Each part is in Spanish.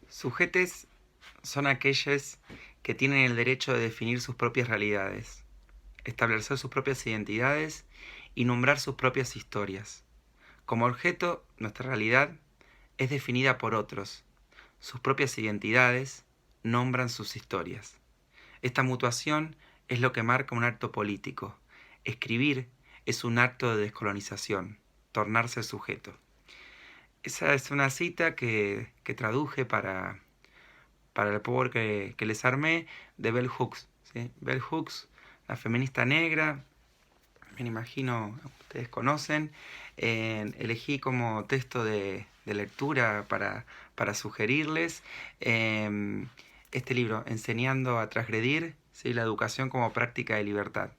Sujetes son aquellos que tienen el derecho de definir sus propias realidades, establecer sus propias identidades y nombrar sus propias historias. Como objeto, nuestra realidad es definida por otros. Sus propias identidades nombran sus historias. Esta mutuación es lo que marca un acto político. Escribir es un acto de descolonización, tornarse sujeto. Esa es una cita que traduje para el power que les armé de Bell Hooks. ¿Sí? Bell Hooks, la feminista negra, me imagino ustedes conocen. Elegí como texto de lectura para sugerirles este libro, Enseñando a transgredir, ¿sí? La educación como práctica de libertad,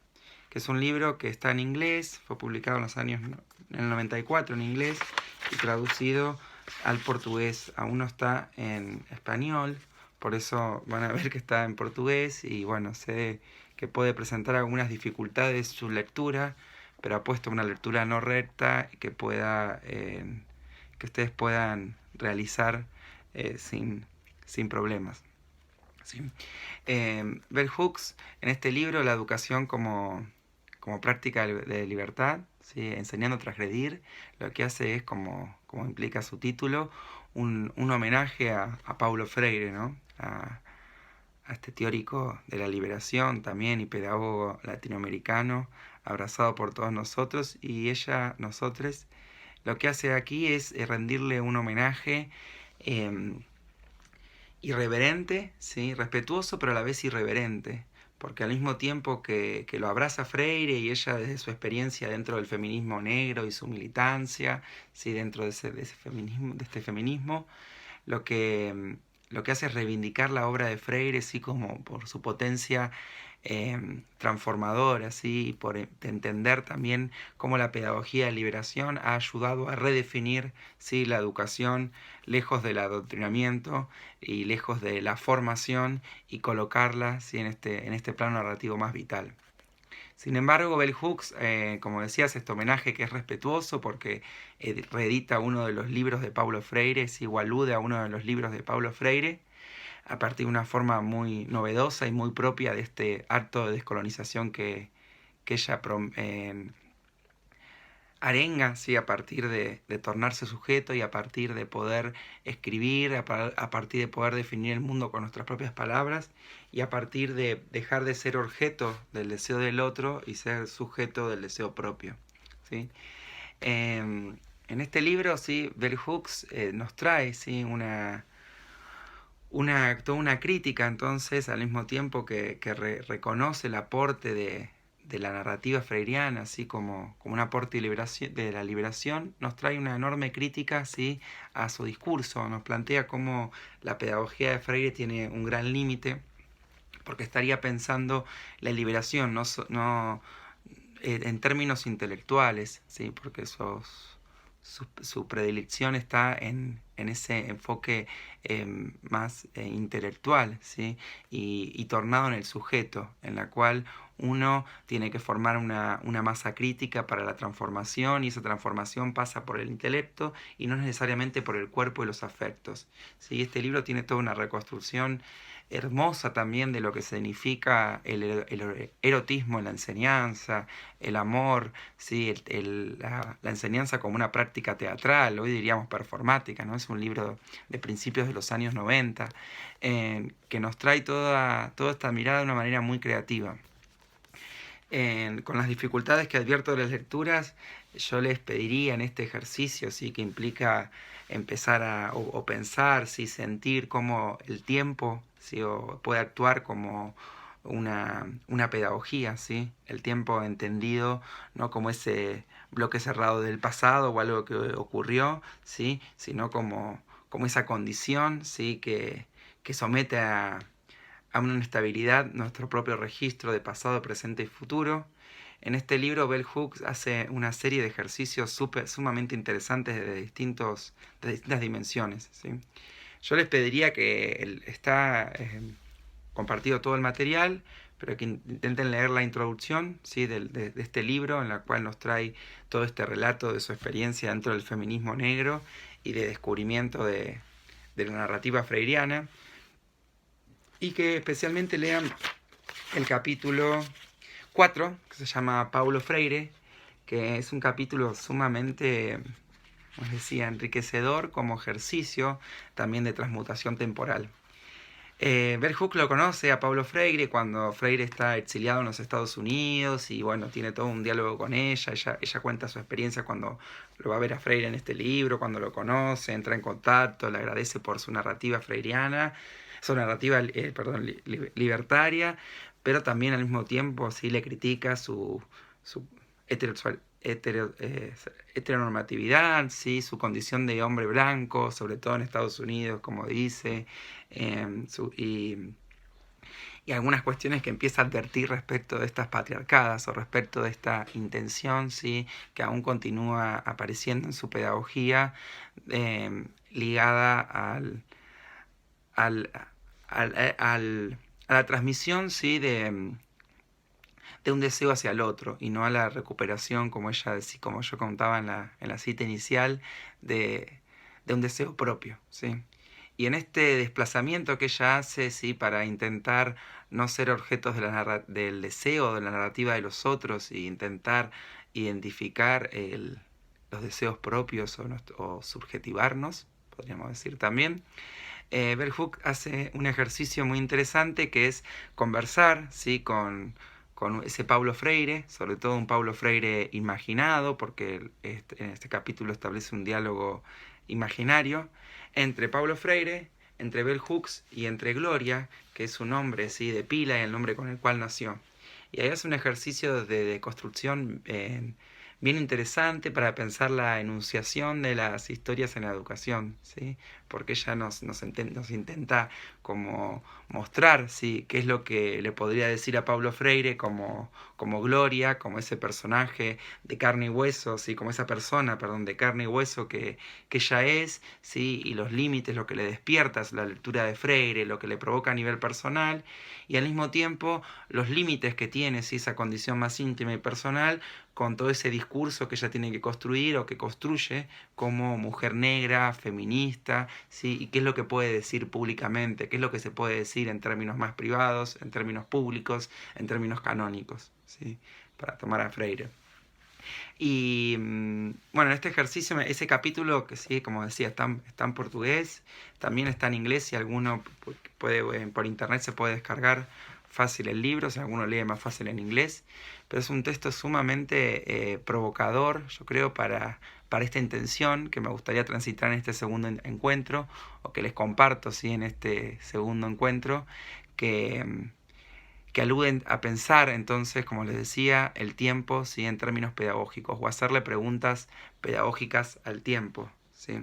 que es un libro que está en inglés, fue publicado en el 94 en inglés y traducido al portugués. Aún no está en español, por eso van a ver que está en portugués y bueno, sé que puede presentar algunas dificultades su lectura, pero apuesto a una lectura no recta que pueda que ustedes puedan realizar sin problemas. ¿Sí? Bell Hooks, en este libro, La educación como práctica de libertad, ¿sí? Enseñando a transgredir, lo que hace es, como implica su título, un homenaje a Paulo Freire, ¿no? A este teórico de la liberación también y pedagogo latinoamericano, abrazado por todos nosotros, y nosotros, lo que hace aquí es rendirle un homenaje irreverente, ¿sí? Respetuoso, pero a la vez irreverente, porque al mismo tiempo que lo abraza Freire y ella desde su experiencia dentro del feminismo negro y su militancia, ¿sí? Dentro de ese feminismo, de este feminismo, lo que, lo que hace es reivindicar la obra de Freire, así como por su potencia transformadora, ¿sí? Y por entender también cómo la pedagogía de liberación ha ayudado a redefinir, ¿sí? La educación lejos del adoctrinamiento y lejos de la formación y colocarla, ¿sí? en este plano narrativo más vital. Sin embargo, Bell Hooks, como decías, este homenaje que es respetuoso porque reedita uno de los libros de Paulo Freire, o alude a uno de los libros de Paulo Freire, a partir de una forma muy novedosa y muy propia de este acto de descolonización que ella arenga, ¿sí? A partir de tornarse sujeto y a partir de poder escribir, a partir de poder definir el mundo con nuestras propias palabras y a partir de dejar de ser objeto del deseo del otro y ser sujeto del deseo propio, ¿sí? En este libro, ¿sí? Bell Hooks nos trae, ¿sí? Toda una crítica, entonces, al mismo tiempo que reconoce el aporte de la narrativa freiriana, así como un aporte de la liberación, nos trae una enorme crítica, ¿sí? A su discurso, nos plantea cómo la pedagogía de Freire tiene un gran límite, porque estaría pensando la liberación no en términos intelectuales, ¿sí? Porque su predilección está en ese enfoque más intelectual, ¿sí? Y tornado en el sujeto, en la cual uno tiene que formar una masa crítica para la transformación y esa transformación pasa por el intelecto y no necesariamente por el cuerpo y los afectos, ¿sí? Este libro tiene toda una reconstrucción hermosa también de lo que significa el erotismo en la enseñanza, el amor, ¿sí? La enseñanza como una práctica teatral, hoy diríamos performática, ¿no? Es un libro de principios de los años 90, que nos trae toda esta mirada de una manera muy creativa. Con las dificultades que advierto de las lecturas, yo les pediría en este ejercicio, ¿sí? Que implica empezar o pensar, ¿sí? Sentir cómo el tiempo, ¿sí? O puede actuar como una pedagogía, ¿sí? El tiempo entendido no como ese bloque cerrado del pasado o algo que ocurrió, ¿sí? Sino como esa condición, ¿sí? Que somete a una inestabilidad nuestro propio registro de pasado, presente y futuro. En este libro Bell Hooks hace una serie de ejercicios sumamente interesantes de distintas dimensiones, ¿sí? Yo les pediría que está compartido todo el material, pero que intenten leer la introducción, ¿sí? de este libro, en la cual nos trae todo este relato de su experiencia dentro del feminismo negro y de descubrimiento de de la narrativa freiriana, y que especialmente lean el capítulo 4, que se llama Paulo Freire, que es un capítulo sumamente, como decía, enriquecedor como ejercicio también de transmutación temporal. Bell Hooks lo conoce a Paulo Freire cuando Freire está exiliado en los Estados Unidos y bueno, tiene todo un diálogo con ella. Ella cuenta su experiencia cuando lo va a ver a Freire en este libro, cuando lo conoce, entra en contacto, le agradece por su narrativa freiriana, su narrativa libertaria, pero también al mismo tiempo sí le critica su heteronormatividad, ¿sí? Su condición de hombre blanco, sobre todo en Estados Unidos, como dice, y algunas cuestiones que empieza a advertir respecto de estas patriarcadas o respecto de esta intención, ¿sí? Que aún continúa apareciendo en su pedagogía, ligada a la transmisión, ¿sí? de un deseo hacia el otro y no a la recuperación, como yo contaba en la cita inicial, de un deseo propio, ¿sí? Y en este desplazamiento que ella hace, ¿sí? Para intentar no ser objetos del deseo, de la narrativa de los otros, e intentar identificar los deseos propios o subjetivarnos, podríamos decir también, Bell Hooks hace un ejercicio muy interesante que es conversar, ¿sí? con ese Paulo Freire, sobre todo un Paulo Freire imaginado, porque en este capítulo establece un diálogo imaginario entre Paulo Freire, entre Bell Hooks y entre Gloria, que es su nombre, ¿sí? de pila y el nombre con el cual nació. Y ahí hace un ejercicio de construcción bien interesante para pensar la enunciación de las historias en la educación, ¿sí? Porque ella nos intenta como mostrar, ¿sí? qué es lo que le podría decir a Paulo Freire como Gloria, como ese personaje de carne y hueso, ¿sí? Como esa persona, perdón, de carne y hueso que ella es, ¿sí? Y los límites, lo que le despierta es la lectura de Freire, lo que le provoca a nivel personal, y al mismo tiempo los límites que tiene, ¿sí? Esa condición más íntima y personal, con todo ese discurso que ella tiene que construir o que construye como mujer negra, feminista, ¿sí? Y qué es lo que puede decir públicamente, qué es lo que se puede decir en términos más privados, en términos públicos, en términos canónicos, ¿sí? Para tomar a Freire. Y bueno, en este ejercicio, ese capítulo, que sí, como decía, está en portugués, también está en inglés, si alguno puede, por internet se puede descargar fácil el libro, si alguno lee más fácil en inglés, pero es un texto sumamente provocador, yo creo, para esta intención que me gustaría transitar en este segundo encuentro, o que les comparto, ¿sí? En este segundo encuentro, que aluden a pensar entonces, como les decía, el tiempo, ¿sí? En términos pedagógicos, o hacerle preguntas pedagógicas al tiempo, ¿sí?